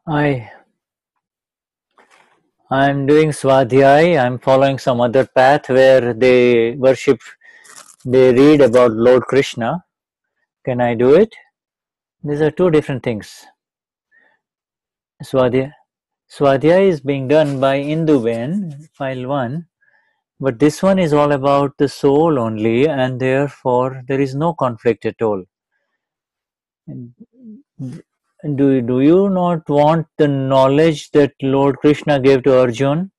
I'm doing Swadhyay. I'm following some other path where they read about Lord Krishna. Can I do it? These are two different things. Swadhyay, Swadhyay is being done by Induben, file 1, but this one is all about the soul only, and therefore there is no conflict at all. Do you not want the knowledge that Lord Krishna gave to Arjun?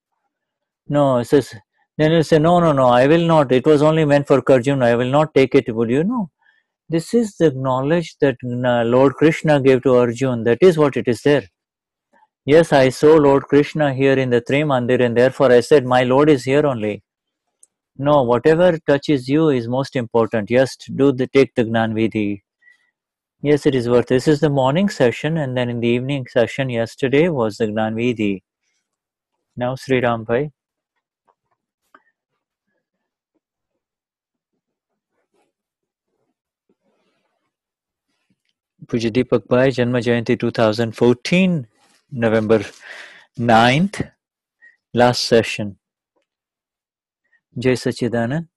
No, it says, then you say, no, I will not. It was only meant for Arjuna. I will not take it. Would you know? This is the knowledge that Lord Krishna gave to Arjun. That is what it is there. Yes, I saw Lord Krishna here in the Trimandir, and therefore I said, my Lord is here only. No, whatever touches you is most important. Yes, take the Gnan Vidhi. Yes, it is worth. This is the morning session, and then in the evening session yesterday was the Gnan Vidhi. Now, Sri Ram Bhai. Pujya Deepakbhai, Janmajayanti 2014, November 9th, last session. Jai Sachidanand.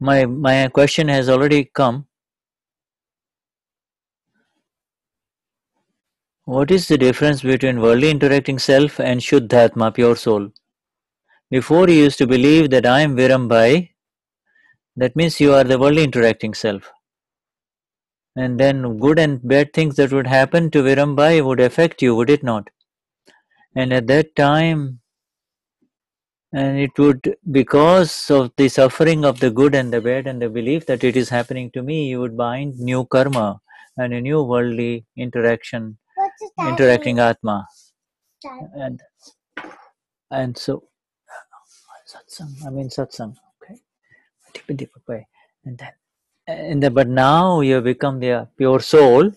My question has already come. What is the difference between worldly interacting self and Shuddhatma, pure soul? Before you used to believe that I am Virambhai, that means you are the worldly interacting self. And then good and bad things that would happen to Virambhai would affect you, would it not? And at that time, and it would, because of the suffering of the good and the bad and the belief that it is happening to me, you would bind new karma and a new worldly interacting Atma. And so, satsang, okay. But now you have become the pure soul,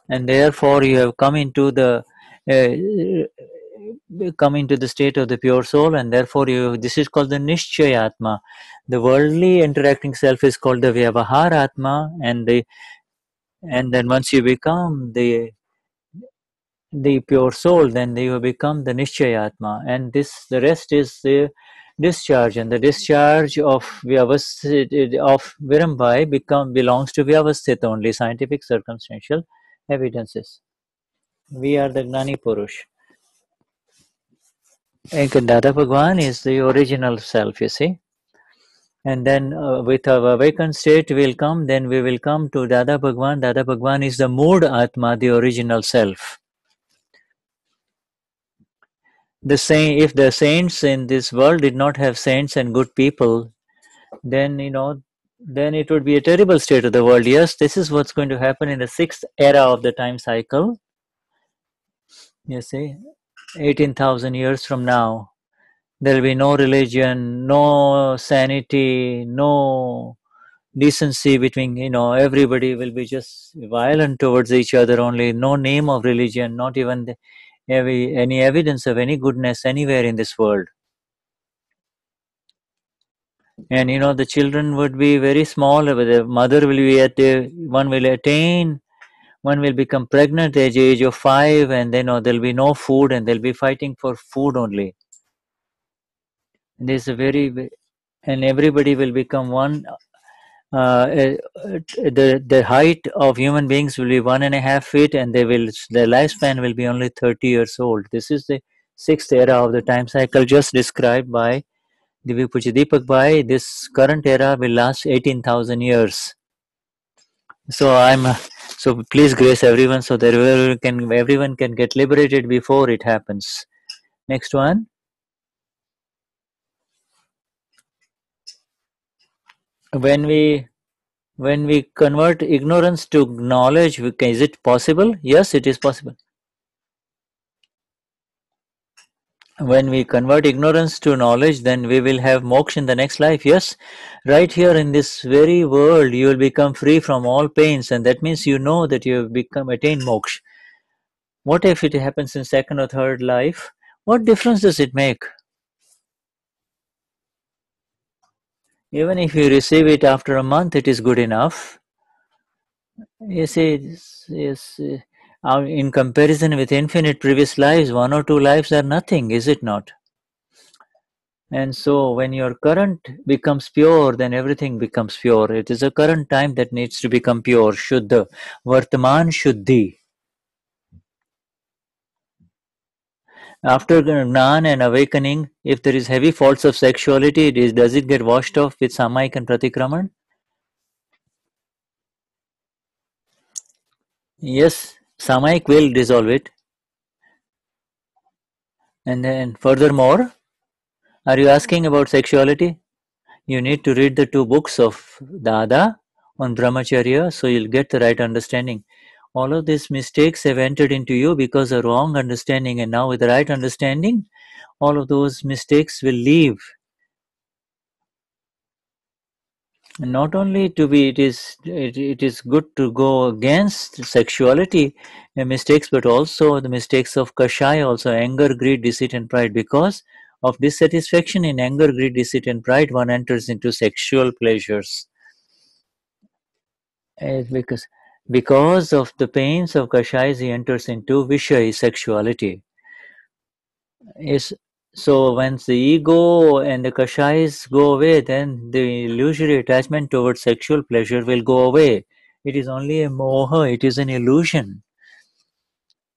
and therefore you have come into the state of the pure soul, and therefore this is called the Nishchayatma. The worldly interacting self is called the Vyavaharatma, and then once you become the pure soul, then you become the Nishchayatma, and the rest is the discharge, and the discharge of Virambhai belongs to Vyavasthita only, scientific circumstantial evidences. We are the Gnani Purush. And Dada Bhagwan is the original self, you see. And then with our awakened state will come, then we will come to Dada Bhagwan. Dada Bhagwan is the mood Atma, the original self. If the saints in this world did not have saints and good people, then then it would be a terrible state of the world. Yes, this is what's going to happen in the 6th era of the time cycle. You see, 18,000 years from now, there will be no religion, no sanity, no decency between, everybody will be just violent towards each other only. No name of religion, not even any evidence of any goodness anywhere in this world. And the children would be very small. The mother will be one will become pregnant at the age of 5, and then there'll be no food, and they'll be fighting for food only. And and everybody will become one. The height of human beings will be 1.5 feet, and their lifespan will be only 30 years old. This is the 6th era of the time cycle just described by Pujya Deepakbhai. This current era will last 18,000 years. So please grace everyone so that everyone can get liberated before it happens. Next one. When we convert ignorance to knowledge, is it possible? Yes, it is possible. When we convert ignorance to knowledge, then we will have moksha in the next life. Yes, right here in this very world, you will become free from all pains, and that means that you have attained moksha. What if it happens in second or third life? What difference does it make? Even if you receive it after a month, it is good enough. You see, yes, In comparison with infinite previous lives, 1 or 2 lives are nothing, is it not? And so when your current becomes pure, then everything becomes pure. It is a current time that needs to become pure. Shuddha. Vartaman Shuddhi. After Gnan and awakening, if there is heavy faults of sexuality, does it get washed off with Samaik and Pratikraman? Yes, Samaik will dissolve it. And then furthermore, are you asking about sexuality? You need to read the 2 books of Dada on Brahmacharya, so you'll get the right understanding. All of these mistakes have entered into you because of wrong understanding, and now with the right understanding, all of those mistakes will leave. And not only to be, it is good to go against sexuality mistakes, but also the mistakes of Kashaya, also anger, greed, deceit, and pride. Because of dissatisfaction in anger, greed, deceit, and pride, one enters into sexual pleasures. Because of the pains of Kashais, he enters into Vishay sexuality. Is so once the ego and the Kashais go away, then the illusory attachment towards sexual pleasure will go away. It is only a moha, it is an illusion.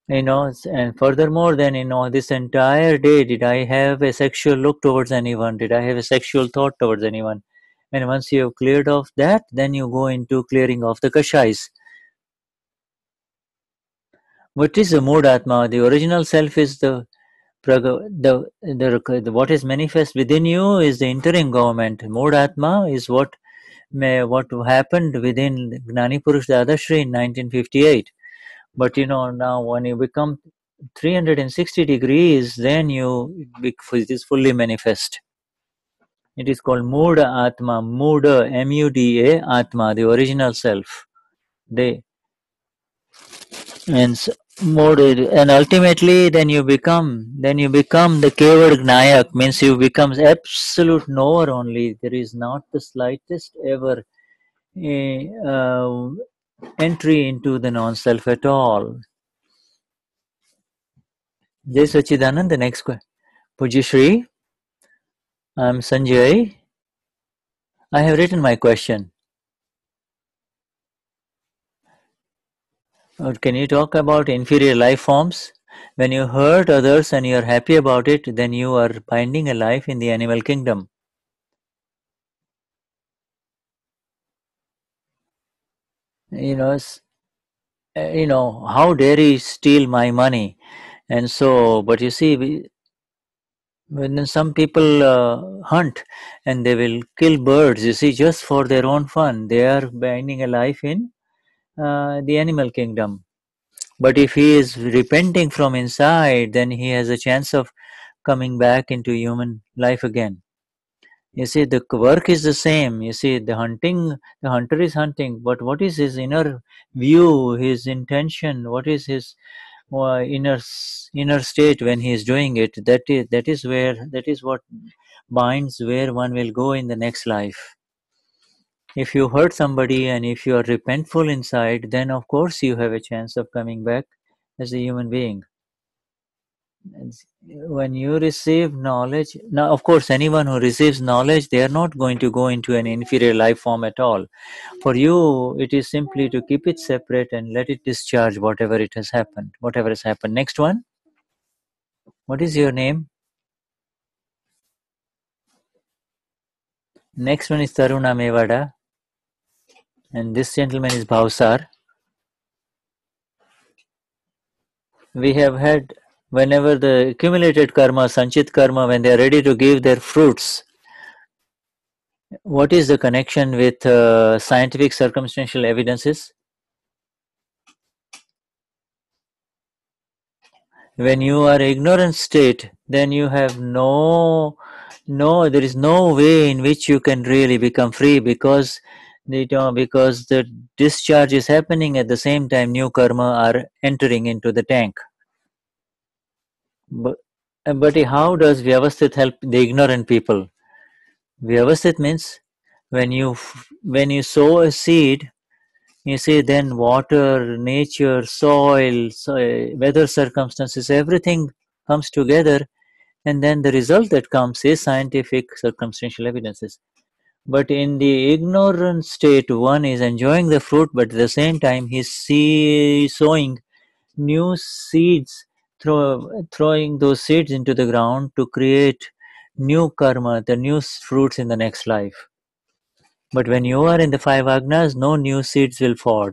And furthermore, then this entire day, did I have a sexual look towards anyone? Did I have a sexual thought towards anyone? And once you have cleared off that, then you go into clearing off the Kashais. What is the mood atma? The original self is the what is manifest within you is the interim government. Mood atma is what happened within Gnani Purush Dadashri in 1958. But now when you become 360 degrees, then it is fully manifest. It is called Muda Atma, Muda, M-U-D-A, Atma, the original self. They and and ultimately then you become the kevad gnayak, means you become absolute knower only. There is not the slightest ever uh, entry into the non-self at all. Jai Sachidanand. The next question. Pujya Shri, I'm Sanjay. I have written my question. Can you talk about inferior life forms? When you hurt others and you are happy about it, then you are finding a life in the animal kingdom. How dare he steal my money? And so, but you see, when some people hunt and they will kill birds, you see, just for their own fun, they are finding a life in the animal kingdom. But if he is repenting from inside, then he has a chance of coming back into human life again. You see, the work is the same. You see, the hunter is hunting, but what is his inner view, his intention? What is his inner state when he is doing it? That is what binds where one will go in the next life. If you hurt somebody and if you are repentful inside, then of course you have a chance of coming back as a human being. When you receive knowledge, now of course anyone who receives knowledge, they are not going to go into an inferior life form at all. For you, it is simply to keep it separate and let it discharge whatever has happened. Next one. What is your name? Next one is Taruna Mevada, and this gentleman is Bhavsar. We have had, whenever the accumulated karma, sanchit karma, when they are ready to give their fruits, what is the connection with scientific circumstantial evidences? When you are ignorant state, then you have there is no way in which you can really become free, because the discharge is happening at the same time new karma are entering into the tank. But how does Vyavasthit help the ignorant people? Vyavasthit means when you sow a seed, You see, then water, nature, soil, weather circumstances, everything comes together, and then the result that comes is scientific circumstantial evidences. But in the ignorant state, one is enjoying the fruit, but at the same time, he's sowing new seeds, throwing those seeds into the ground to create new karma, the new fruits in the next life. But when you are in the five agnas, no new seeds will fall.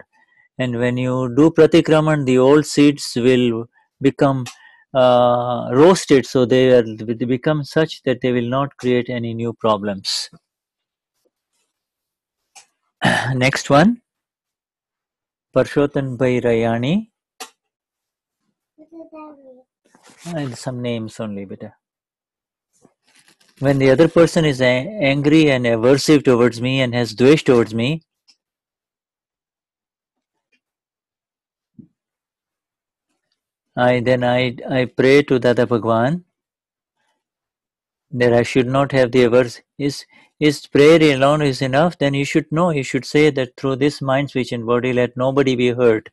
And when you do pratikraman, the old seeds will become roasted, so they become such that they will not create any new problems. Next one, Parshottan Bhai Rayani. Some names only, beta. When the other person is angry and aversive towards me and has dvesh towards me, I pray to Dada Bhagwan that I should not have the averse. Is prayer alone is enough? Then you should know. You should say that through this mind, speech, and body, let nobody be hurt.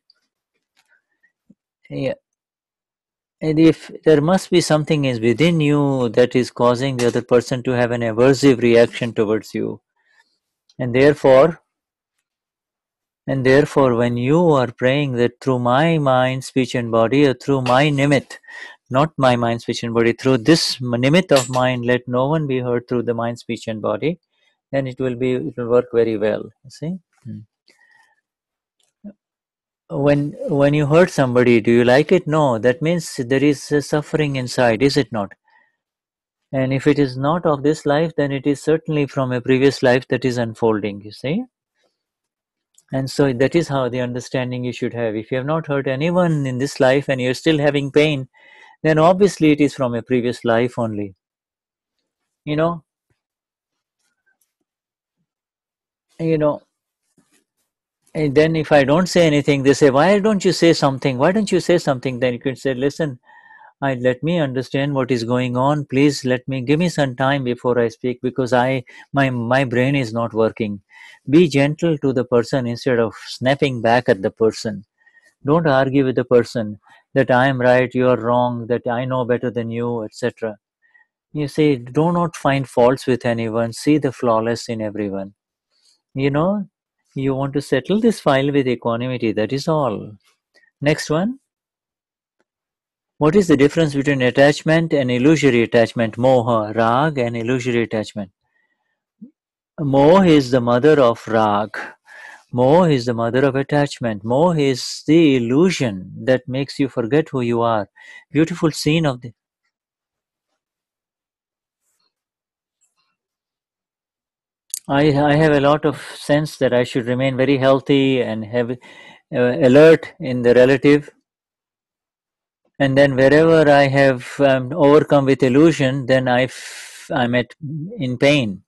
Yeah. And if there must be something is within you that is causing the other person to have an aversive reaction towards you, and therefore, when you are praying that through my mind, speech, and body, or through my nimit, not my mind, speech, and body, through this nimit of mind, let no one be hurt through the mind, speech, and body, then it will work very well. You see. When you hurt somebody, do you like it? No. That means there is a suffering inside, is it not? And if it is not of this life, then it is certainly from a previous life that is unfolding, you see. And so that is how the understanding you should have. If you have not hurt anyone in this life and you're still having pain, then obviously it is from a previous life only. You know, and then if I don't say anything, they say, why don't you say something? Why don't you say something? Then you could say, listen, let me understand what is going on. Please give me some time before I speak, because my brain is not working. Be gentle to the person instead of snapping back at the person. Don't argue with the person that I am right, you are wrong, that I know better than you, etc. You say, do not find faults with anyone. See the flawless in everyone. You know, you want to settle this file with equanimity. That is all. Next one. What is the difference between attachment and illusory attachment? Moha, rag, and illusory attachment. Moh is the mother of rag. Moh is the mother of attachment. Moh is the illusion that makes you forget who you are. Beautiful scene of the. I have a lot of sense that I should remain very healthy and have alert in the relative. And then wherever I have overcome with illusion, then I'm in pain.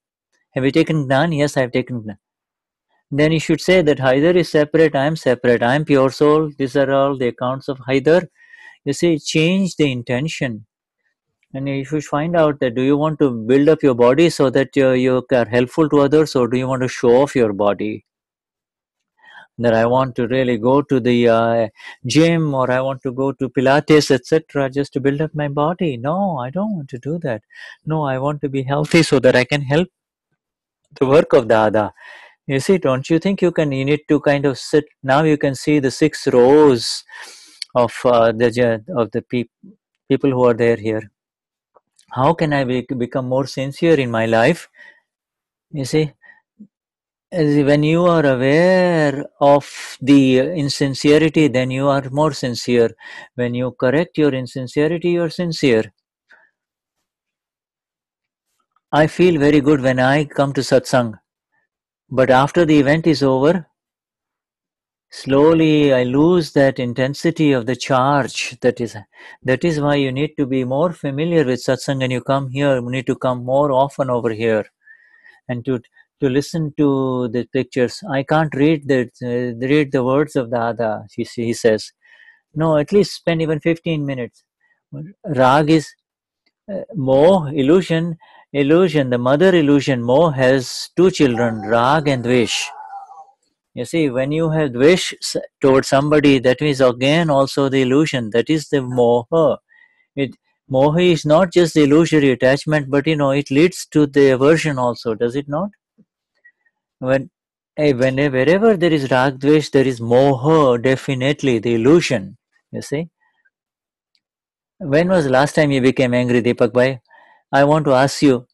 Have you taken Gnani? Yes, I have taken Gnani. Then you should say that Haider is separate, I am separate, I am pure soul. These are all the accounts of Haider. You see, change the intention. And you should find out that do you want to build up your body so that you are helpful to others, or do you want to show off your body? That I want to really go to the gym, or I want to go to Pilates, etc., just to build up my body. No, I don't want to do that. No, I want to be healthy so that I can help the work of Dada. You see, don't you think you need to kind of sit, now you can see the 6 rows of the people who are there here. How can I become more sincere in my life? You see, when you are aware of the insincerity, then you are more sincere. When you correct your insincerity, you are sincere. I feel very good when I come to satsang, but after the event is over, slowly I lose that intensity of the charge. That is why you need to be more familiar with satsang, and you come here. You need to come more often over here, and to listen to the pictures. I can't read the words of Dada. He says, no, at least spend even 15 minutes. Rag is Moh, illusion. The mother illusion. Moh has 2 children, Rag and Dvesh. You see, when you have wish towards somebody, that means again also the illusion. That is the moha. Moha is not just the illusory attachment, but it leads to the aversion also, does it not? When wherever there is rag dvesh, there is moha, definitely the illusion. You see, when was the last time you became angry, Deepak Bhai? I want to ask you.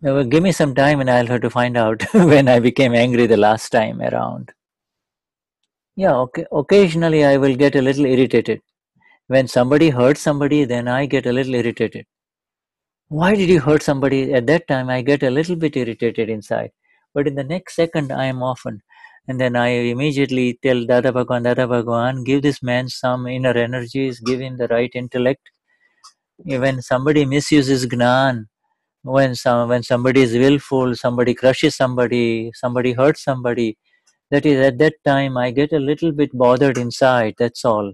Give me some time, and I'll have to find out when I became angry the last time around. Yeah, okay. Occasionally, I will get a little irritated. When somebody hurts somebody, then I get a little irritated. Why did you hurt somebody? At that time, I get a little bit irritated inside. But in the next second, I am often. And then I immediately tell Dada Bhagwan, give this man some inner energies, give him the right intellect. When somebody misuses Gnan, when somebody is willful, somebody crushes somebody, somebody hurts somebody, that is at that time I get a little bit bothered inside, that's all.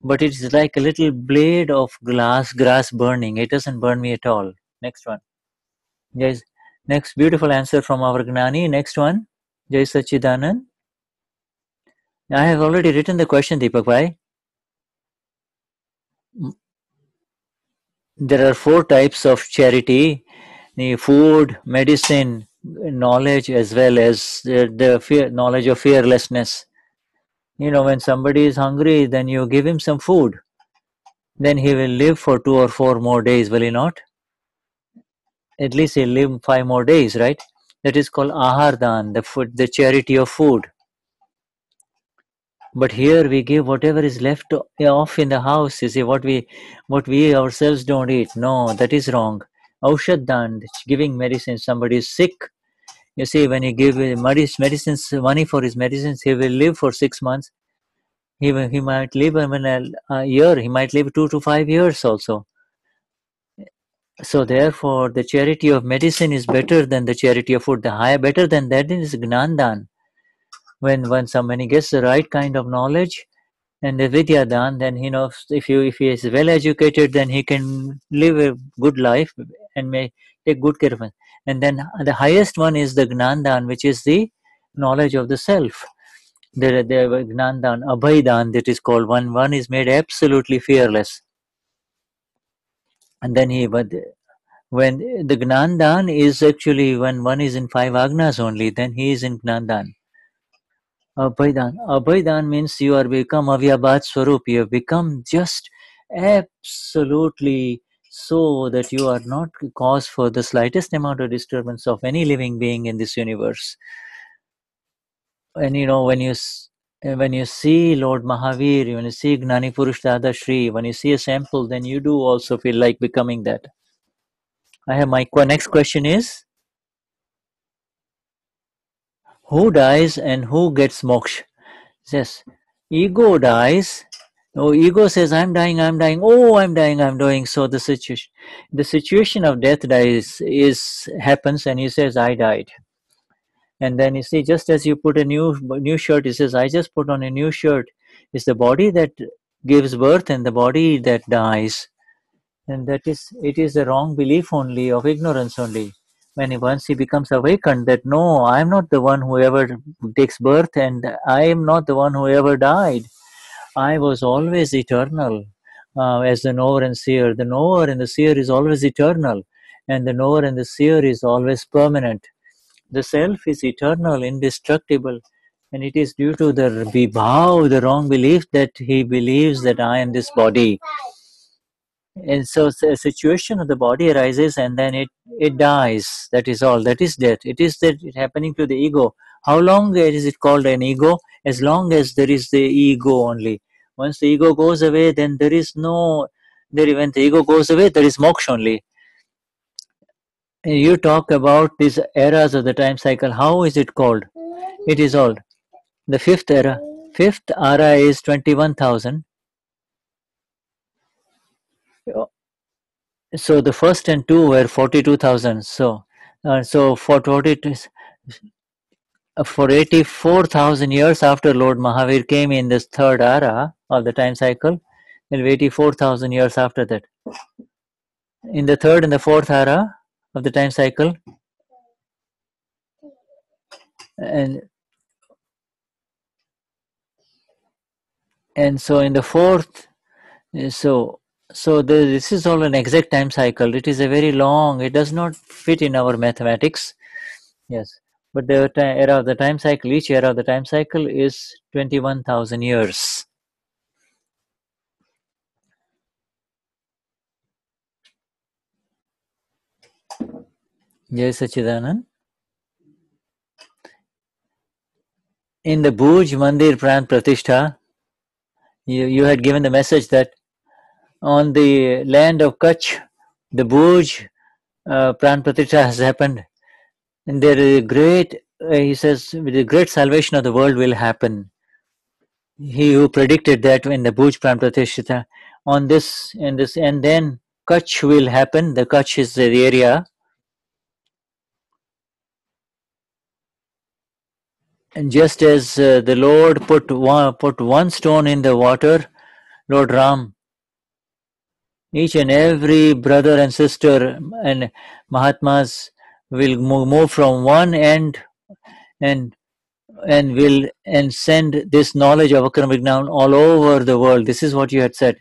But it's like a little blade of grass burning. It doesn't burn me at all. Next one. Yes. Next beautiful answer from our Gnani. Next one. Jai Sachidanand. I have already written the question, Deepak Bhai. There are 4 types of charity: the food, medicine, knowledge, as well as the knowledge of fearlessness. When somebody is hungry, then you give him some food. Then he will live for 2 or 4 more days, will he not? At least he'll live 5 more days, right? That is called Ahardan, the food, the charity of food. But here we give whatever is left off in the house. You see, what we ourselves don't eat. No, that is wrong. Aushaddan, giving medicine. Somebody is sick. You see, when he give medicines, money for his medicines, he will live for 6 months. He might live a year. He might live 2 to 5 years also. So therefore, the charity of medicine is better than the charity of food. The higher, better than that is Gnandan. When somebody gets the right kind of knowledge and the Vidyadan, then he knows if he is well educated, then he can live a good life and may take good care of it. And then the highest one is the Gnandan, which is the knowledge of the self. The Gnandan, Abhaydan, that is called. One is made absolutely fearless. And then when the Gnandan is actually when one is in 5 agnas only, then he is in Gnandan. Abhaydan means you are become Avyabhat Swarup. You have become just absolutely so that you are not cause for the slightest amount of disturbance of any living being in this universe. And when you see Lord Mahavir, when you see Gnani Purush Dadashri, when you see a sample, then you do also feel like becoming that. I have my next question is, who dies and who gets moksha? Yes, ego dies. Oh, ego says, I'm dying, I'm dying. Oh, I'm dying, I'm dying. So the situation of death happens, and he says, I died. And then you see, just as you put a new shirt, he says, I just put on a new shirt. It's the body that gives birth and the body that dies. And it is a wrong belief only, of ignorance only. Once he becomes awakened that no, I'm not the one who ever takes birth, and I am not the one who ever died. I was always eternal, as the knower and seer. The knower and the seer is always eternal, and the knower and the seer is always permanent. The self is eternal, indestructible, and it is due to the vibhav, the wrong belief, that he believes that I am this body. And so a situation of the body arises, and then it dies. That is all. That is death. It is that it happening to the ego. How long is it called an ego? As long as there is the ego only. Once the ego goes away, then there is no. When the ego goes away, there is moksha only. You talk about these eras of the time cycle. How is it called? It is all. The fifth era. Fifth era is 21,000. So the first and two were 42,000. So for 84,000 years after Lord Mahavir came in this third era of the time cycle, then 84,000 years after that. In the third and the fourth era of the time cycle, and And so in the fourth, so this is all an exact time cycle. It is a very long. It does not fit in our mathematics. Yes, but the era of the time cycle, each era of the time cycle is 21,000 years. Yes, Sachidanand. In the Bhuj Mandir Pran Pratishtha, you had given the message that on the land of Kutch, the Bhuj Pran Pratishtha has happened, and there is a great, he says, with the great salvation of the world will happen. He who predicted that in the Bhuj Pran Pratishtha, on this, and then Kutch will happen. The Kutch is the area, and just as the Lord put one stone in the water, Lord Ram, each and every brother and sister and Mahatmas will move from one end and will and send this knowledge of Akram Vignan all over the world. This is what you had said.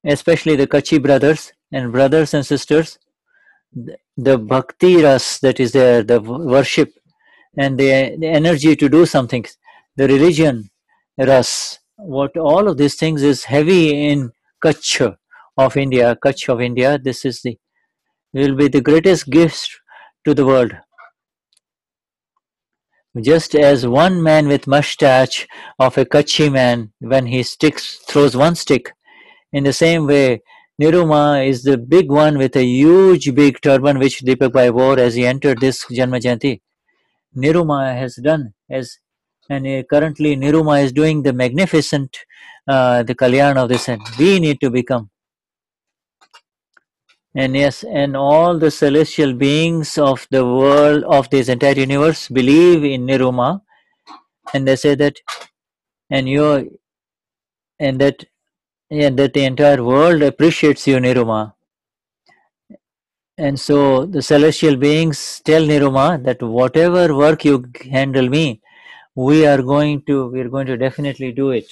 Especially the Kachi brothers and sisters, the bhakti ras that is there, the worship and the energy to do something, the religion ras, what all of these things is heavy in Kutch of India. Kutch of India. This is the will be the greatest gift to the world. Just as one man with mustache of a Kutchi man, when he throws one stick, in the same way, Niruma is the big one with a huge big turban which Deepakbhai wore as he entered this Janmajayanti. Niruma has done and currently Niruma is doing the magnificent, the Kalyan of this, and we need to become. And yes, and all the celestial beings of the world, of this entire universe, believe in Niruma, and they say that, and you, and that the entire world appreciates you, Niruma. And so the celestial beings tell Niruma that whatever work you handle me, we are going to definitely do it,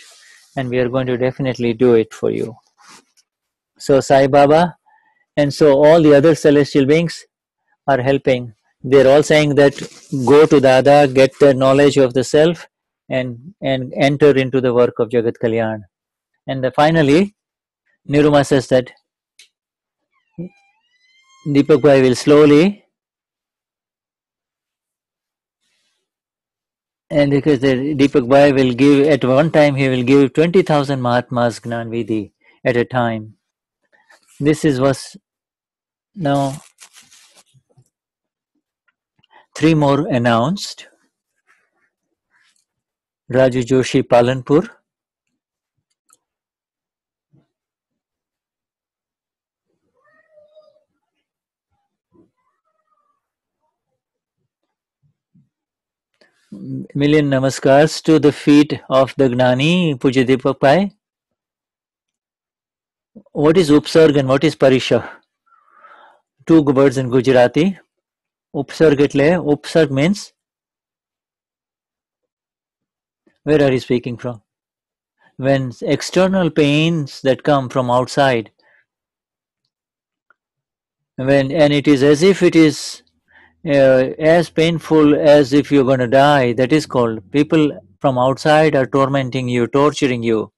and we are going to definitely do it for you. So Sai Baba, and so all the other celestial beings are helping. They're all saying that go to Dada, get the knowledge of the self, and enter into the work of Jagat Kalyan. And finally, Niruma says that Deepak Bhai will slowly, and because the Deepak Bhai will give, at one time he will give 20,000 Mahatmas Gnan Vidhi at a time. This was now 3 more announced. Raju Joshi, Palanpur. Million namaskars to the feet of the Gnani Pujya Deepakbhai. What is Upsarg and what is Parisha? 2 words in Gujarati. Upsarg Upsarg means, where are you speaking from? When external pains that come from outside, and it is as if it is as painful as if you're going to die, that is called, people from outside are tormenting you, torturing you.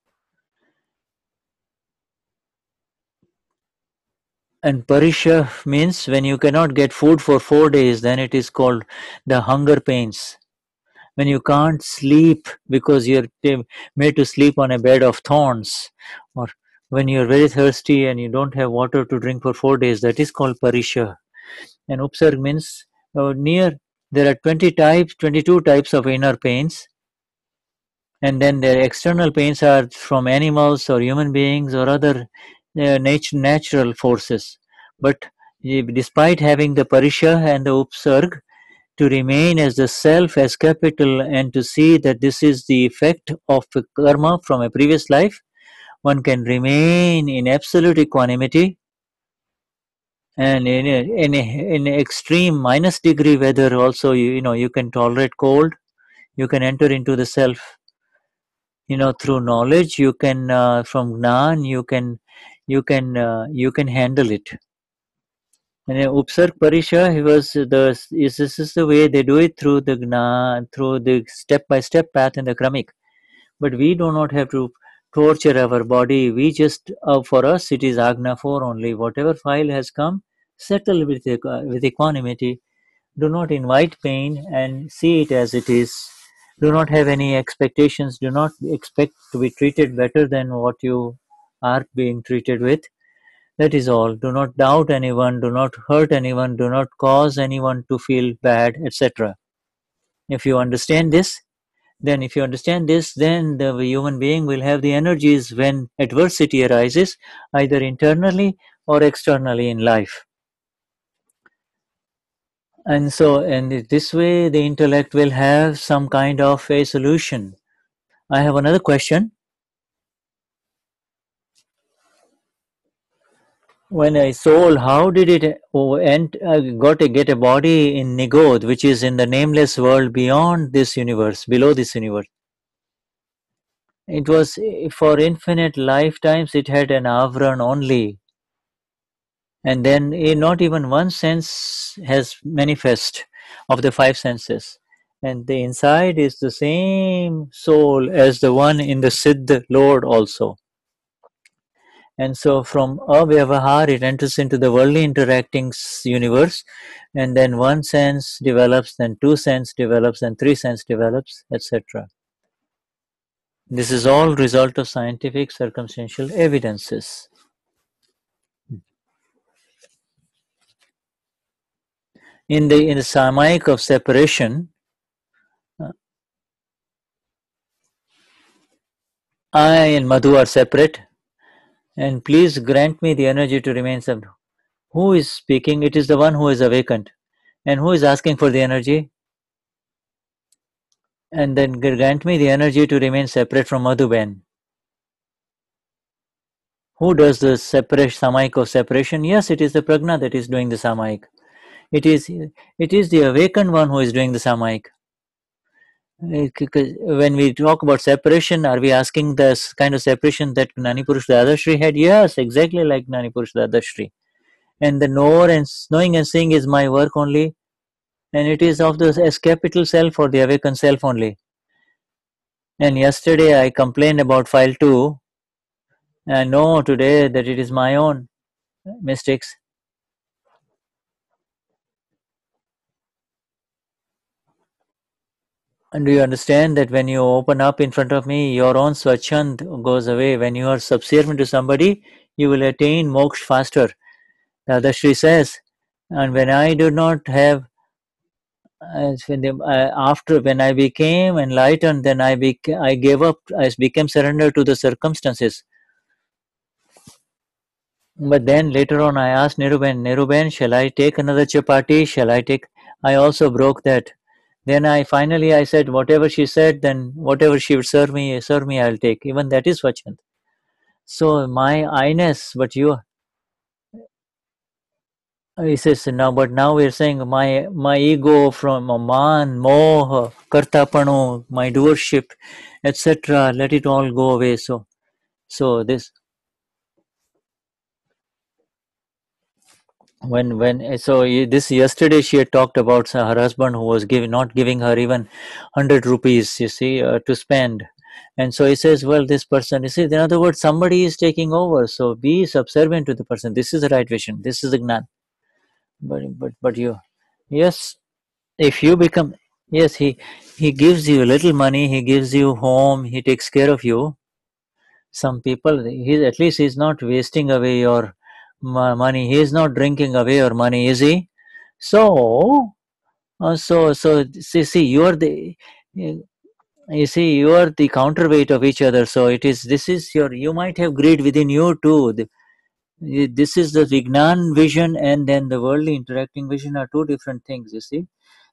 And Parisha means when you cannot get food for 4 days, then it is called the hunger pains. When you can't sleep because you're made to sleep on a bed of thorns, or when you're very thirsty and you don't have water to drink for 4 days, that is called Parisha. And Upsarg means there are 22 types of inner pains, and then the external pains are from animals or human beings or other natural forces. But despite having the Parisha and the Upsarg, to remain as the self as capital and to see that this is the effect of the karma from a previous life, one can remain in absolute equanimity, and in extreme minus degree weather also, you can tolerate cold, you can enter into the self. Through knowledge you can, from Gnan, you can handle it. And in Upsarg Parisha, he was this is the way they do it through the Gnan, through the step-by-step path in the Kramic. But we do not have to torture our body. We just, for us, it is Agna 4 only. Whatever file has come, settle with equanimity. Do not invite pain and see it as it is. Do not have any expectations. Do not expect to be treated better than what you are being treated with. That is all. Do not doubt anyone. Do not hurt anyone. Do not cause anyone to feel bad, etc. If you understand this, then the human being will have the energies when adversity arises, either internally or externally in life. And so, and this way, the intellect will have some kind of a solution. I have another question. When a soul, how did it get a body in Nigod, which is in the nameless world beyond this universe, below this universe? It was for infinite lifetimes, it had an avran only. And then not even one sense has manifest of the five senses. And the inside is the same soul as the one in the Siddh Lord also. And so from avyavahar, it enters into the worldly interacting universe, and then one sense develops, then two sense develops, and three sense develops, etc. This is all result of scientific circumstantial evidences. In the Samayik of separation, I and Madhu are separate, and please grant me the energy to remain separate. Who is speaking? It is the one who is awakened. And who is asking for the energy? And then grant me the energy to remain separate from Madhuben. Who does the Samayik of separation? Yes, it is the Prajna that is doing the Samayik. It is the awakened one who is doing the Samayik. When we talk about separation, are we asking the kind of separation that Gnani Purush Dadashri had? Yes, exactly like Gnani Purush Dadashri. And the knowing and seeing is my work only, and it is of the S capital self or the awakened self only. And yesterday I complained about file 2, and I know today that it is my own mistakes. And do you understand that when you open up in front of me, your own swachand goes away? When you are subservient to somebody, you will attain moksha faster. The other Shri says, and when I do not have, after when I became enlightened, then I gave up, I became surrendered to the circumstances. But then later on I asked Neruben, shall I take another chapati? Shall I take? I also broke that. Then I said, whatever she said, then whatever she would serve me, I'll take. Even that is Vachant. So my I-ness, but you, he says, now we're saying my ego from man, moh, kartapanu, my doership, etc. Let it all go away. So this, this yesterday she had talked about her husband who was not giving her even 100 rupees, you see, to spend. And so he says, well, this person, you see, in other words, somebody is taking over, so be subservient to the person. This is the right vision, this is the Gnan. But you, yes, if you become, yes, he gives you little money, he gives you home, he takes care of you. Some people, at least he's not wasting away your money, he is not drinking away your money, is he? So see, you see, you are the counterweight of each other. So this is your, you might have greed within you too. This is the Vignan vision, and then the worldly interacting vision are two different things, you see.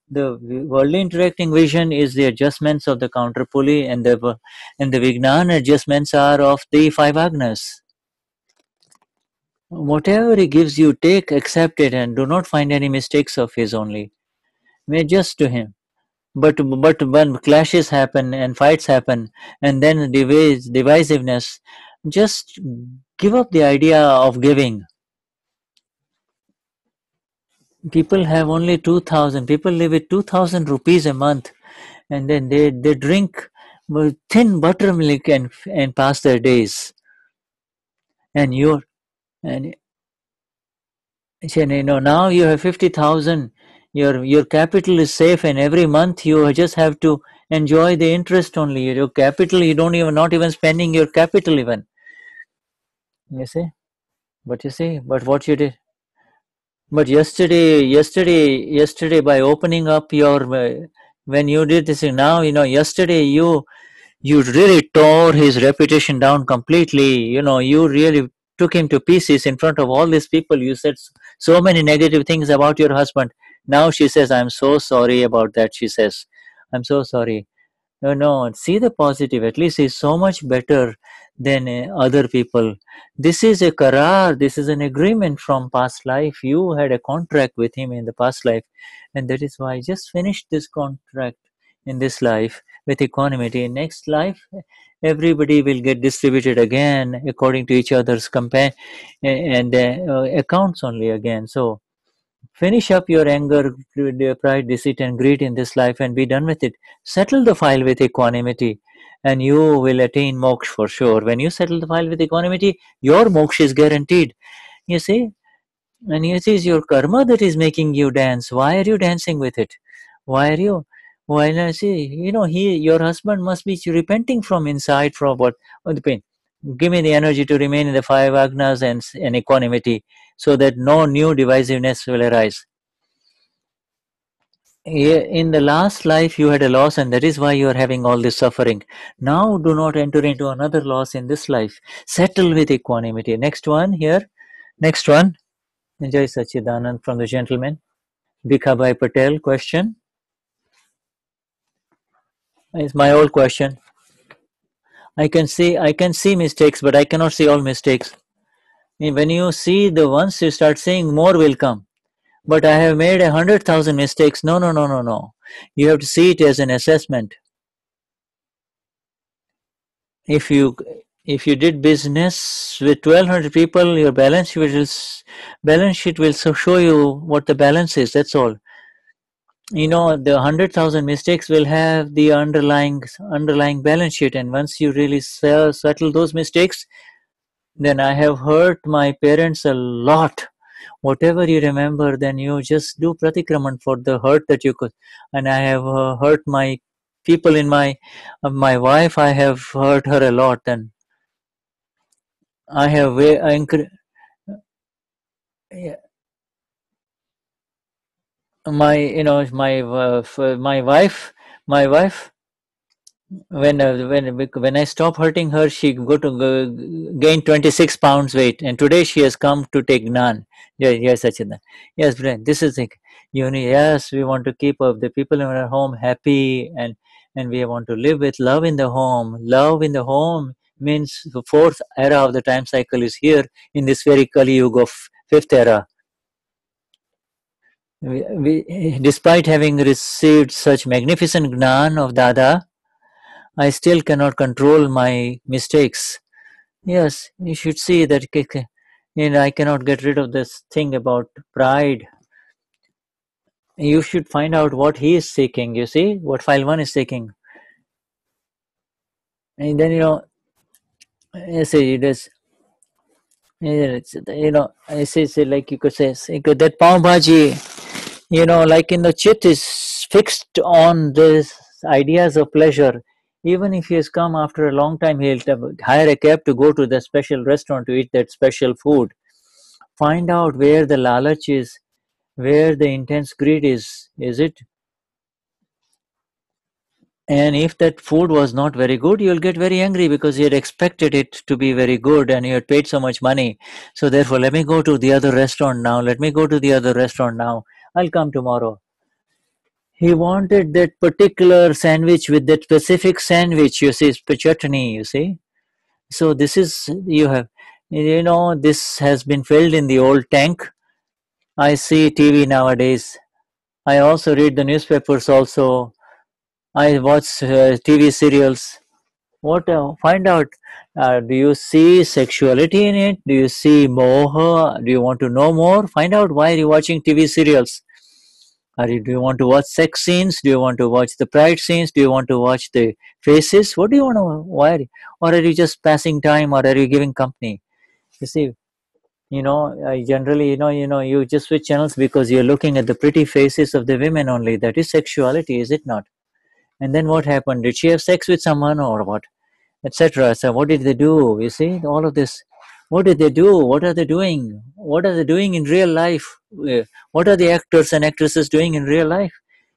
The worldly interacting vision is the adjustments of the counter pulley, and the Vignan adjustments are of the five agnas. Whatever he gives you, take, accept it, and do not find any mistakes of his only. May just to him. But when clashes happen and fights happen, and then divisiveness, just give up the idea of giving. People have only 2,000. People live with 2,000 rupees a month, and then they drink thin buttermilk and pass their days. And you're and now you have 50,000. Your capital is safe, and every month you just have to enjoy the interest only. Your capital, you don't even not even spending your capital even. You see, but what you did. But yesterday, by opening up your when you did this thing, now yesterday you really tore his reputation down completely. You really took him to pieces in front of all these people. You said so many negative things about your husband. Now she says, I'm so sorry about that. She says, I'm so sorry. No, no, see the positive. At least he's so much better than other people. This is a karar, this is an agreement from past life. You had a contract with him in the past life, and that is why just finish this contract in this life with equanimity. In next life, everybody will get distributed again according to each other's and accounts only again. So finish up your anger, pride, deceit, and greed in this life and be done with it. Settle the file with equanimity, and you will attain moksha for sure. When you settle the file with equanimity, your moksha is guaranteed. You see? And it is your karma that is making you dance. Why are you dancing with it? Why are you? Why not see? Your husband must be repenting from inside from what? Oh, the pain. Give me the energy to remain in the five agnas and equanimity so that no new divisiveness will arise. In the last life you had a loss, and that is why you are having all this suffering. Now do not enter into another loss in this life. Settle with equanimity. Next one here. Next one. Jai Sachidanand from the gentleman. Bhikhabhai Patel question. It's my old question. I can see mistakes, but I cannot see all mistakes. When you see the ones, you start saying more will come. But I have made 100,000 mistakes. No, no, no, no, no. You have to see it as an assessment. If you did business with 1,200 people, your balance sheet will show you what the balance is. That's all. The 100,000 mistakes will have the underlying balance sheet, and once you really settle those mistakes, then I have hurt my parents a lot. Whatever you remember, then you just do pratikraman for the hurt that you could. And I have hurt my people in my wife. I have hurt her a lot, and I have yeah, my wife. When I stop hurting her, she gain 26 pounds weight, and today she has come to take Gnan. Yeah, yes, Sachidna. Yes, Brian, this is it. Yes, we want to keep the people in our home happy, and we want to live with love in the home. Love in the home means the fourth era of the time cycle is here in this very Kali Yuga of fifth era. Despite having received such magnificent Gnan of Dada, I still cannot control my mistakes. Yes, you should see that I cannot get rid of this thing about pride. You should find out what he is seeking. You see what file one is seeking, and then I say it is. I say like you could say that pav bhaji. Like in the chit is fixed on this ideas of pleasure. Even if he has come after a long time, he'll hire a cab to go to the special restaurant to eat that special food. Find out where the lalach is, where the intense greed is. Is it? And if that food was not very good, you'll get very angry because you had expected it to be very good and you had paid so much money. So therefore, let me go to the other restaurant now. Let me go to the other restaurant now. I'll come tomorrow. He wanted that particular sandwich with that specific sandwich, you see, chutney, you see. So this is, this has been filled in the old tank. I see TV nowadays. I also read the newspapers also. I watch TV serials. What find out? Do you see sexuality in it? Do you see moha? Do you want to know more? Find out why are you watching TV serials. Do you want to watch sex scenes? Do you want to watch the pride scenes? Do you want to watch the faces? What do you want to? Why? Or are you just passing time? Or are you giving company? You see, generally, you just switch channels because you're looking at the pretty faces of the women only. That is sexuality, is it not? And then what happened? Did she have sex with someone or what? Etc. So what did they do? You see, all of this. What did they do? What are they doing? What are they doing in real life? What are the actors and actresses doing in real life?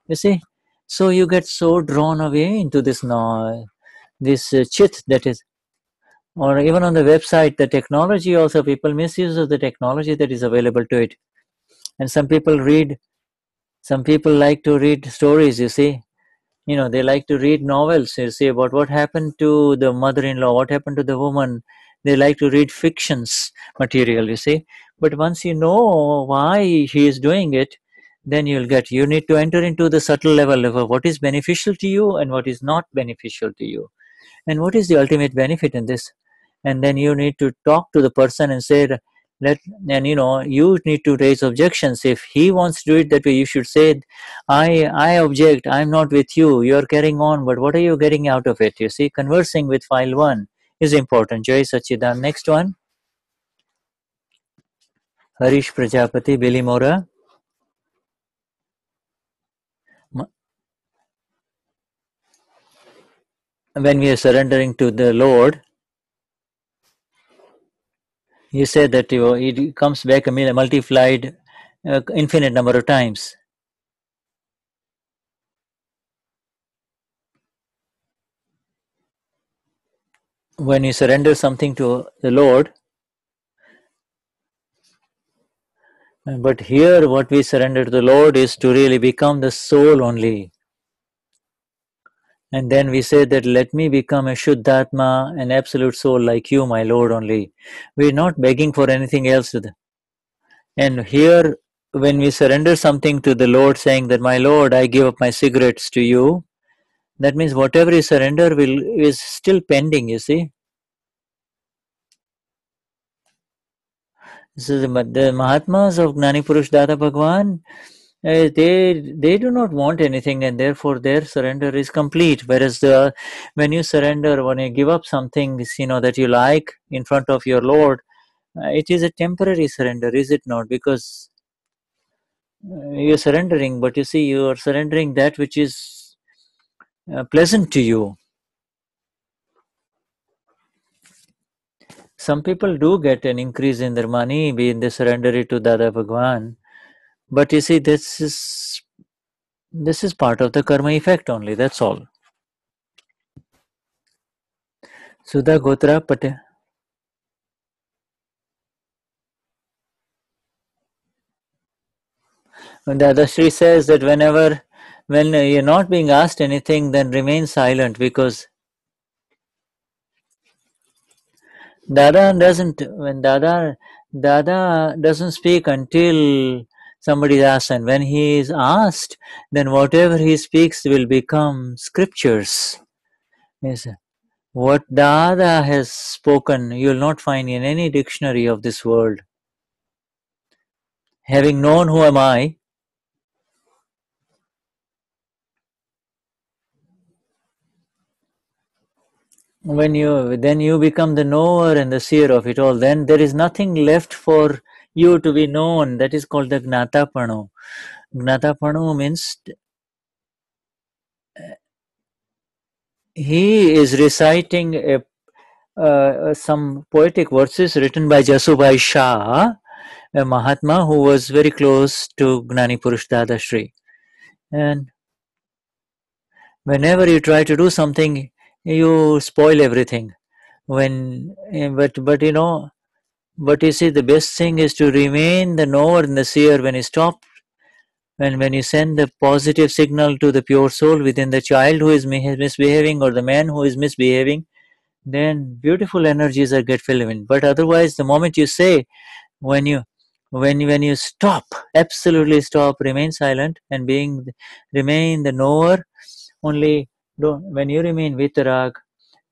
You see, so you get so drawn away into this now, this chit that is, or even on the website, the technology also people misuse of the technology that is available to it, and some people like to read stories. You see, they like to read novels, you see, about what happened to the mother-in-law, what happened to the woman. They like to read fictions material, you see. But once you know why he is doing it, then you need to enter into the subtle level of what is beneficial to you and what is not beneficial to you, and what is the ultimate benefit in this. And then you need to talk to the person and say let and you need to raise objections. If he wants to do it that way, you should say, I object, I'm not with you, you're carrying on, but what are you getting out of it? You see, conversing with file 1 is important. Jai Sachidan. Next one. Harish Prajapati, Billy Mora. When we are surrendering to the Lord, you said that it comes back multiplied infinite number of times. When you surrender something to the Lord, but here what we surrender to the Lord is to really become the soul only. And then we say that let me become a Shuddhatma, an absolute soul like you, my Lord only. We're not begging for anything else. And here, when we surrender something to the Lord, saying that, my Lord, I give up my cigarettes to you, that means whatever you surrender is still pending, you see. So the Mahatmas of Gnani Purush Dadashri, they do not want anything, and therefore their surrender is complete. Whereas when you surrender, when you give up something that you like in front of your Lord, it is a temporary surrender, is it not? Because you're surrendering, but you see, you are surrendering that which is pleasant to you. Some people do get an increase in their money when they surrender it to Dada Bhagwan, but you see, this is part of the karma effect only. That's all. Sudha Gotra Patel. Dadashri says that when you're not being asked anything, then remain silent, because Dada doesn't speak until somebody asks, and when he is asked, then whatever he speaks will become scriptures. Yes. What Dada has spoken, you will not find in any dictionary of this world. Having known who am I, then you become the knower and the seer of it all. Then there is nothing left for you to be known. That is called the Gnatapano. Gnatapano means he is reciting some poetic verses written by Jasubai Shah, a Mahatma who was very close to Gnani Purush Dadashri. And whenever you try to do something, you spoil everything. But you see, the best thing is to remain the knower and the seer. When you stop, when you send the positive signal to the pure soul within the child who is misbehaving, or the man who is misbehaving, then beautiful energies are get filled in. But otherwise, the moment you say, when you stop, absolutely stop, remain silent, and remain the knower Only when you remain vitarag,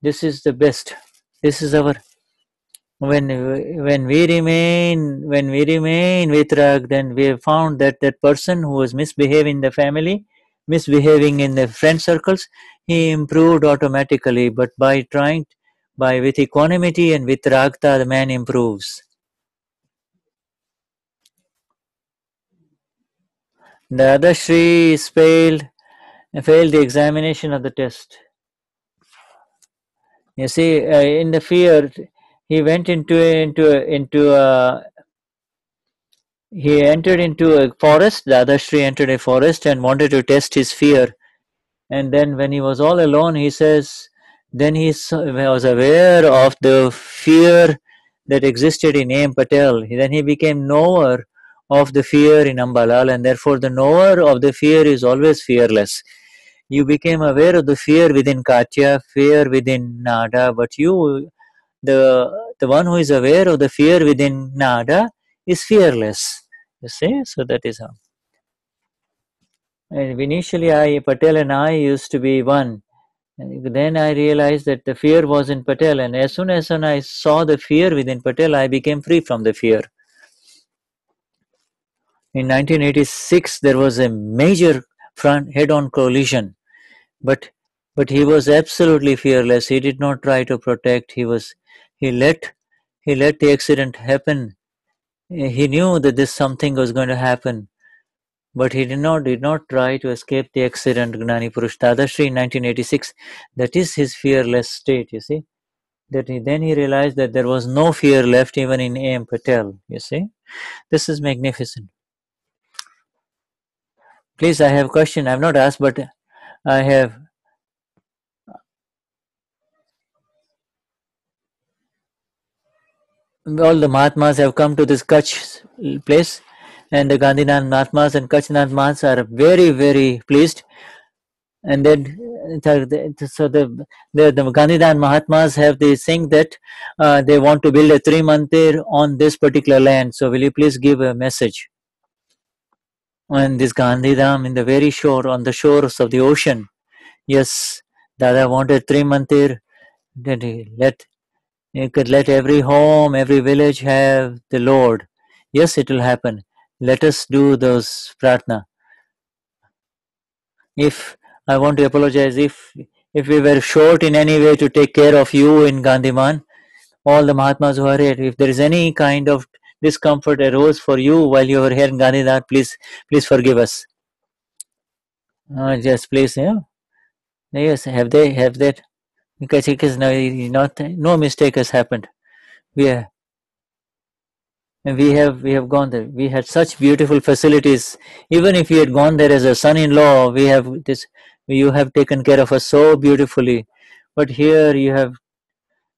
this is the best. This is our when we remain vitrag, then we have found that that person who was misbehaving in the family, misbehaving in the friend circles, he improved automatically. But by with equanimity and vitragta, the man improves. The other Shri failed the examination of the test. You see, in the fear, he went into a he entered into a forest. The other Shri entered a forest and wanted to test his fear. And then, when he was all alone, he says, then was aware of the fear that existed in A.M. Patel. Then he became knower of the fear in Ambalal, and therefore, the knower of the fear is always fearless. You became aware of the fear within Katya, fear within Nada, but the one who is aware of the fear within Nada, is fearless. You see, so that is how. And initially, Patel and I used to be one. And then I realized that the fear was in Patel, and as soon as I saw the fear within Patel, I became free from the fear. In 1986, there was a major front head-on collision, but he was absolutely fearless. He did not try to protect. He let the accident happen. He knew that this something was going to happen, but he did not try to escape the accident. Gnani Purush Dadashri in 1986, that is his fearless state. You see, then he realized that there was no fear left even in A.M. Patel. You see, this is magnificent. Please, I have a question. I have not asked, but I have. All the Mahatmas have come to this Kutch place, and the Gandhinath Mahatmas and Kutchnath Mahatmas are very, very pleased. And then, so the Gandhinath Mahatmas have this thing that they want to build a Trimantir on this particular land. So, will you please give a message? On this Gandhidham in the very shore, on the shores of the ocean. Yes, Dada wanted Trimantir. That you could let every home, every village have the Lord. Yes, it will happen. Let us do those pratna. If I want to apologize, if we were short in any way to take care of you in Gandhiman, all the Mahatmas who are here, if there is any kind of discomfort arose for you while you were here in Gandhinath, please forgive us. Just please, yes, have that? Because no mistake has happened. We have gone there. We had such beautiful facilities. Even if we had gone there as a son-in-law, we have this. You have taken care of us so beautifully. But here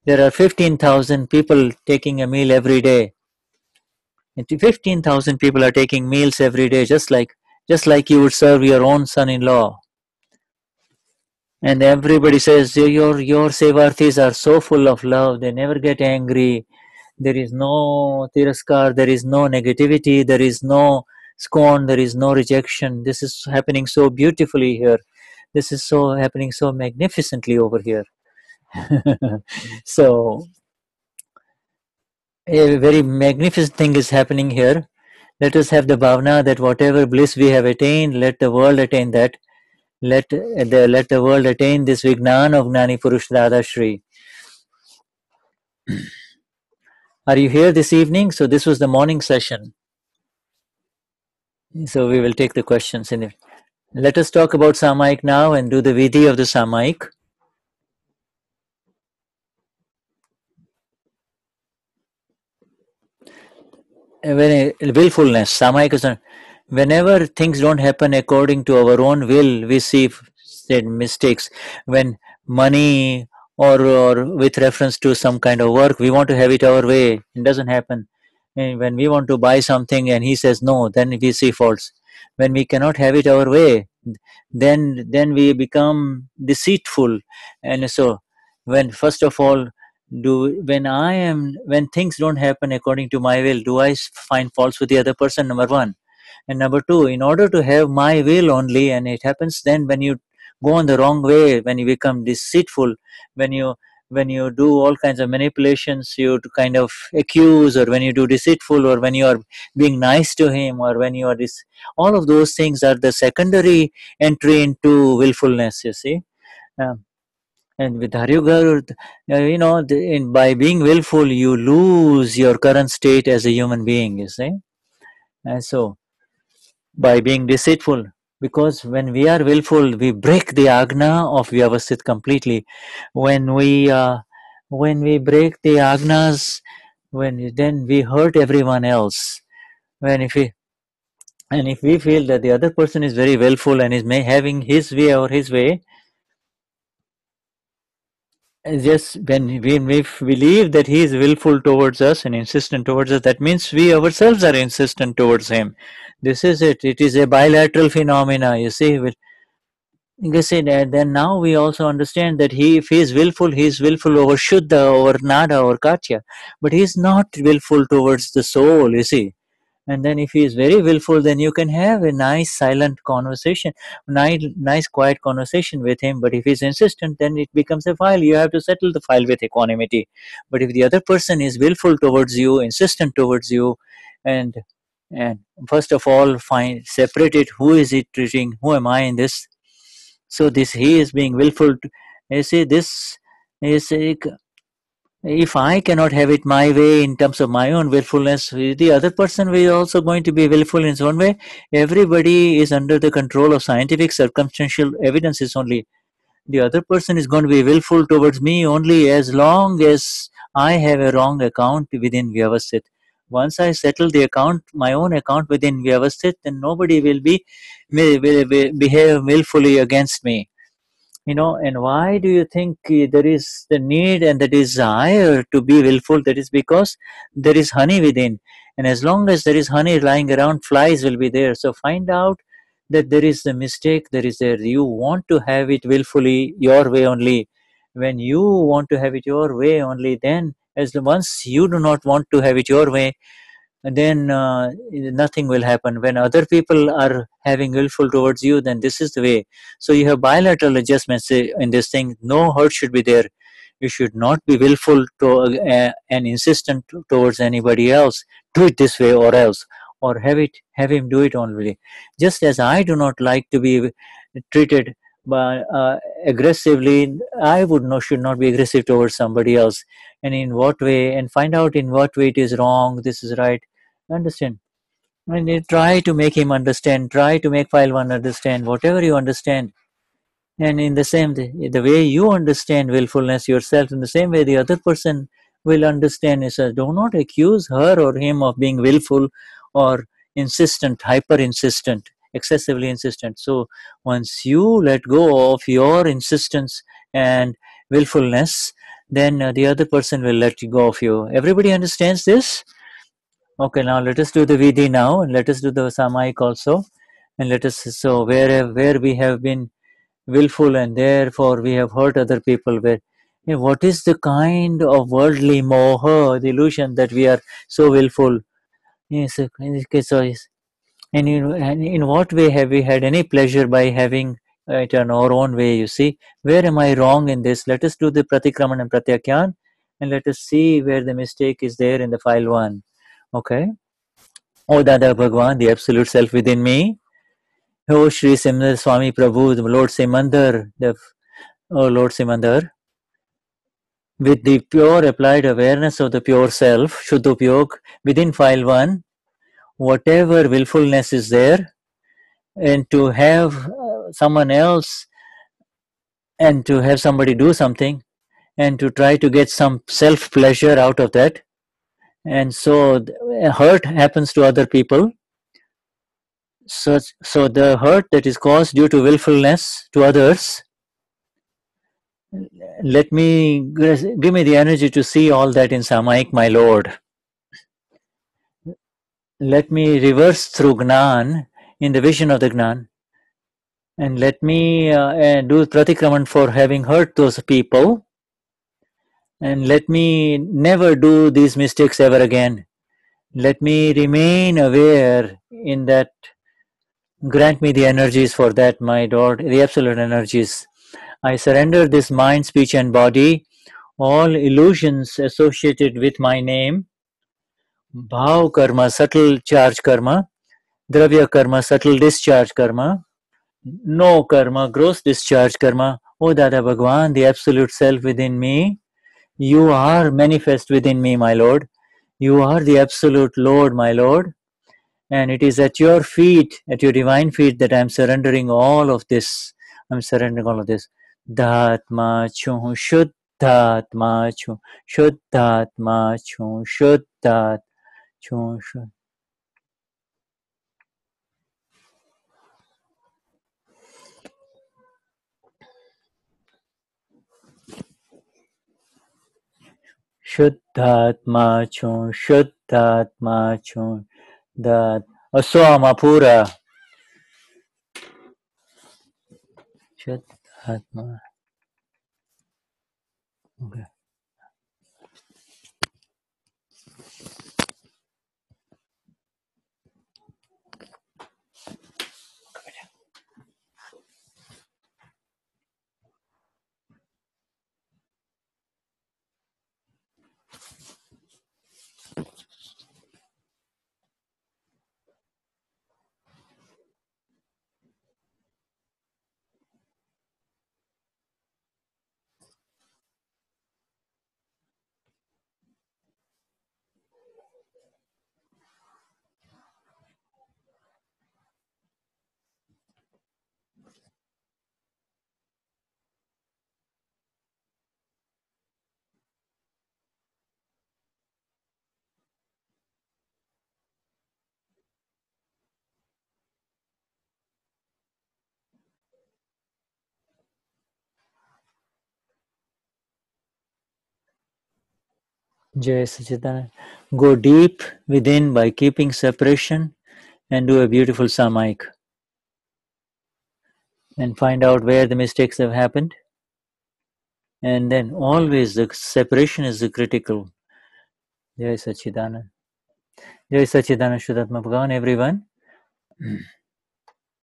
there are 15,000 people taking a meal every day. 15,000 people are taking meals every day, just like you would serve your own son-in-law. And everybody says your Sevarthis are so full of love. They never get angry. There is no tiraskar, there is no negativity, there is no scorn, there is no rejection. This is happening so beautifully here. This is happening so magnificently over here. So, a very magnificent thing is happening here. Let us have the bhavana that whatever bliss we have attained, let the world attain that. Let the world attain this Vignan of Gnani Purush Dadashri. Are you here this evening? So this was the morning session. So we will take the questions in it. Let us talk about Samaik now and do the Vidhi of the Samaik. Willfulness, Samaik is whenever things don't happen according to our own will, we see said mistakes. When money or with reference to some kind of work, we want to have it our way. It doesn't happen. And when we want to buy something and he says no, then we see faults. When we cannot have it our way, then we become deceitful. And so, when first of all, when things don't happen according to my will, do I find faults with the other person? Number one. And number two, in order to have my will only, and it happens then when go on the wrong way, when you become deceitful, when you do all kinds of manipulations, you to kind of accuse, or when you do deceitful, or when you are being nice to him, or when you are this, all of those things are the secondary entry into willfulness, you see. And with Haryugar, by being willful, you lose your current state as a human being, you see. And so, by being deceitful, because when we are willful, we break the agna of vyavasthit completely. When we break the agnas, then we hurt everyone else. If we feel that the other person is very willful and is having his way or his way, just when we believe that he is willful towards us and insistent towards us, that means we ourselves are insistent towards him. This is it. It is a bilateral phenomena, you see. You see that, then now we also understand that if he is willful, he is willful over Shuddha, over Nada, or Katya. But he is not willful towards the soul, you see. And then if he is very willful, then you can have a nice silent conversation, nice quiet conversation with him. But if he's insistent, then it becomes a file. You have to settle the file with equanimity. But if the other person is willful towards you, insistent towards you, and and first of all separate it, who is it treating, who am I in this? So this, he is being willful. You see, this is if I cannot have it my way in terms of my own willfulness, the other person will also going to be willful in his own way. Everybody is under the control of scientific circumstantial evidences only. The other person is going to be willful towards me only as long as I have a wrong account within Vyavasthit. Once I settle the account, my own account within Vyavasthit, then nobody will behave willfully against me. And why do you think there is the need and the desire to be willful? That is because there is honey within, and as long as there is honey lying around, flies will be there. So find out that there is the mistake, there is there, you want to have it willfully your way only. When you want to have it your way only, then once you do not want to have it your way, then nothing will happen. When other people are having willful towards you, then this is the way. So you have bilateral adjustments in this thing. No hurt should be there. You should not be willful and insistent towards anybody else. Do it this way or else, or have him do it only. Just as I do not like to be treated by aggressively, I should not be aggressive towards somebody else. And in what way, and find out in what way it is wrong, this is right. Understand? And you try to make him understand, try to make file one understand, whatever you understand. And in the way you understand willfulness yourself, in the same way the other person will understand it. Do not accuse her or him of being willful or insistent, hyper insistent, excessively insistent. So once you let go of your insistence and willfulness, then the other person will let you go of you. Everybody understands this? Okay, now let us do the Vidhi now, and let us do the Samaik also. And so where we have been willful and therefore we have hurt other people, what is the kind of worldly moha, the illusion that we are so willful? Yes, and in what way have we had any pleasure by having it in our own way, you see? Where am I wrong in this? Let us do the Pratikraman and Pratyakyan, and let us see where the mistake is there in the file 1. Okay. O Dada Bhagwan, the Absolute Self within me. O Shri Simandar Swami Prabhu, the Lord Simandar, Lord Simandar, with the pure applied awareness of the pure self, Shuddhopyog, within file 1, whatever willfulness is there, and to have someone else, and to have somebody do something, and to try to get some self-pleasure out of that, and so hurt happens to other people. So the hurt that is caused due to willfulness to others, give me the energy to see all that in Samaik, my Lord. Let me reverse through Gnan, in the vision of the Gnan, and let me do Pratikraman for having hurt those people, and let me never do these mistakes ever again. Let me remain aware in that Grant me the energies for that, my Lord, the absolute energies. I surrender this mind, speech, and body, all illusions associated with my name, bhav karma, subtle charge karma, dravya karma, subtle discharge karma, no karma, gross discharge karma. O Dada Bhagwan, the absolute self within me, you are manifest within me, my Lord. You are the absolute Lord, my Lord. And it is at your feet, at your divine feet, that I am surrendering all of this. I am surrendering all of this. Dhatma chu, Shuddhatma chu, Shuddhatma chu, Shuddhat chu, Shuddhatma chu, Shuddhatma chu, Dhat. Aswama pura. Shuddhatma. Okay. Jai Sachidanand. Go deep within by keeping separation and do a beautiful samaik and find out where the mistakes have happened. And then always the separation is the critical. Jai Sachidanand. Jai Sachidanand Shuddhatma Bhagavan, everyone.